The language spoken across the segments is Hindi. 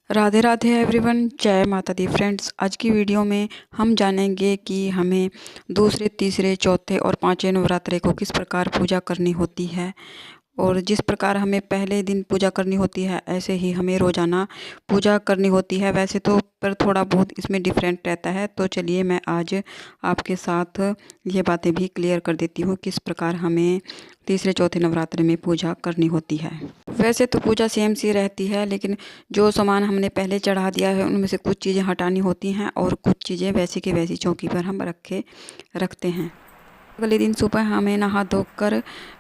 राधे राधे एवरीवन, जय माता दी फ्रेंड्स। आज की वीडियो में हम जानेंगे कि हमें दूसरे, तीसरे, चौथे और पांचवें नवरात्रे को किस प्रकार पूजा करनी होती है। और जिस प्रकार हमें पहले दिन पूजा करनी होती है, ऐसे ही हमें रोज़ाना पूजा करनी होती है। वैसे तो पर थोड़ा बहुत इसमें डिफरेंट रहता है। तो चलिए मैं आज आपके साथ ये बातें भी क्लियर कर देती हूँ किस प्रकार हमें तीसरे चौथे नवरात्रि में पूजा करनी होती है। वैसे तो पूजा सेम सी रहती है, लेकिन जो सामान हमने पहले चढ़ा दिया है उनमें से कुछ चीज़ें हटानी होती हैं और कुछ चीज़ें वैसी की वैसी चौकी पर हम रखते हैं। अगले दिन सुबह हमें नहा धोकर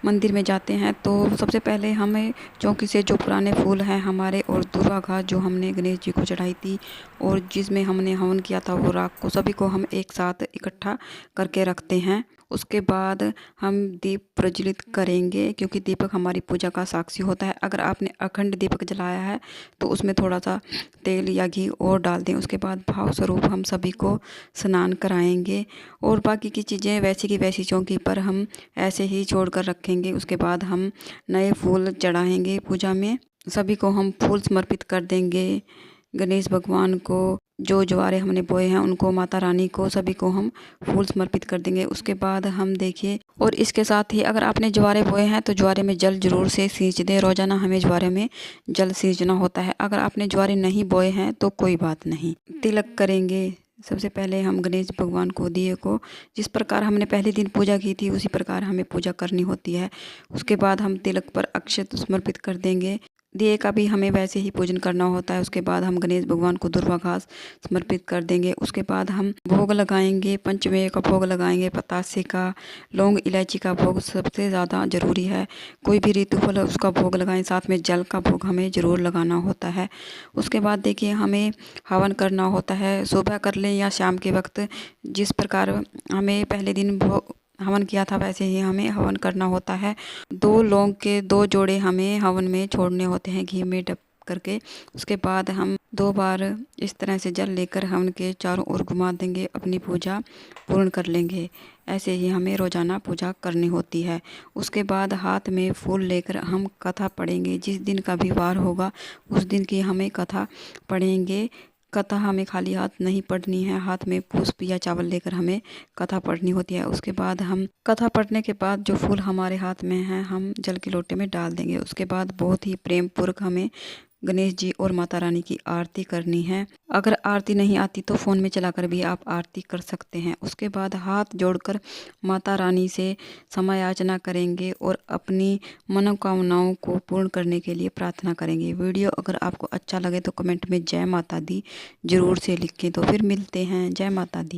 मंदिर में जाते हैं। तो सबसे पहले हमें चौकी से जो पुराने फूल हैं हमारे और दूर्वा घास जो हमने गणेश जी को चढ़ाई थी और जिसमें हमने हवन किया था, वो राख को सभी को हम एक साथ इकट्ठा करके रखते हैं। उसके बाद हम दीप प्रज्वलित करेंगे, क्योंकि दीपक हमारी पूजा का साक्षी होता है। अगर आपने अखंड दीपक जलाया है तो उसमें थोड़ा सा तेल या घी और डाल दें। उसके बाद भाव स्वरूप हम सभी को स्नान कराएंगे और बाकी की चीज़ें वैसी की वैसी चौकी पर हम ऐसे ही छोड़ कर रखेंगे। उसके बाद हम नए फूल चढ़ाएंगे पूजा में। सभी को हम फूल समर्पित कर देंगे। गणेश भगवान को, जो ज्वारे हमने बोए हैं उनको, माता रानी को, सभी को हम फूल समर्पित कर देंगे। उसके बाद हम देखिए, और इसके साथ ही अगर आपने ज्वारे बोए हैं तो ज्वारे में जल जरूर से सींच दें। रोजाना हमें ज्वारे में जल सींचना होता है। अगर आपने ज्वारे नहीं बोए हैं तो कोई बात नहीं। तिलक करेंगे। सबसे पहले हम गणेश भगवान को, दिए को, जिस प्रकार हमने पहले दिन पूजा की थी उसी प्रकार हमें पूजा करनी होती है। उसके बाद हम तिलक पर अक्षत समर्पित कर देंगे। दिए का भी हमें वैसे ही पूजन करना होता है। उसके बाद हम गणेश भगवान को दुर्वा घास समर्पित कर देंगे। उसके बाद हम भोग लगाएंगे। पंचमेव का भोग लगाएंगे, पतासे का, लौंग इलायची का भोग सबसे ज़्यादा ज़रूरी है। कोई भी ऋतु फल उसका भोग लगाएं, साथ में जल का भोग हमें ज़रूर लगाना होता है। उसके बाद देखिए, हमें हवन करना होता है। सुबह कर लें या शाम के वक्त, जिस प्रकार हमें पहले दिन हवन किया था वैसे ही हमें हवन करना होता है। 2 लौंग के 2 जोड़े हमें हवन में छोड़ने होते हैं, घी में डप करके। उसके बाद हम 2 बार इस तरह से जल लेकर हवन के चारों ओर घुमा देंगे, अपनी पूजा पूर्ण कर लेंगे। ऐसे ही हमें रोजाना पूजा करनी होती है। उसके बाद हाथ में फूल लेकर हम कथा पढ़ेंगे। जिस दिन का भी वार होगा उस दिन की हमें कथा पढ़ेंगे। कथा हमें खाली हाथ नहीं पढ़नी है, हाथ में पुष्प या चावल लेकर हमें कथा पढ़नी होती है। उसके बाद हम कथा पढ़ने के बाद जो फूल हमारे हाथ में हैं हम जल के लोटे में डाल देंगे। उसके बाद बहुत ही प्रेम पूर्वक हमें गणेश जी और माता रानी की आरती करनी है। अगर आरती नहीं आती तो फ़ोन में चलाकर भी आप आरती कर सकते हैं। उसके बाद हाथ जोड़कर माता रानी से क्षमा याचना करेंगे और अपनी मनोकामनाओं को पूर्ण करने के लिए प्रार्थना करेंगे। वीडियो अगर आपको अच्छा लगे तो कमेंट में जय माता दी जरूर से लिखें। तो फिर मिलते हैं। जय माता दी।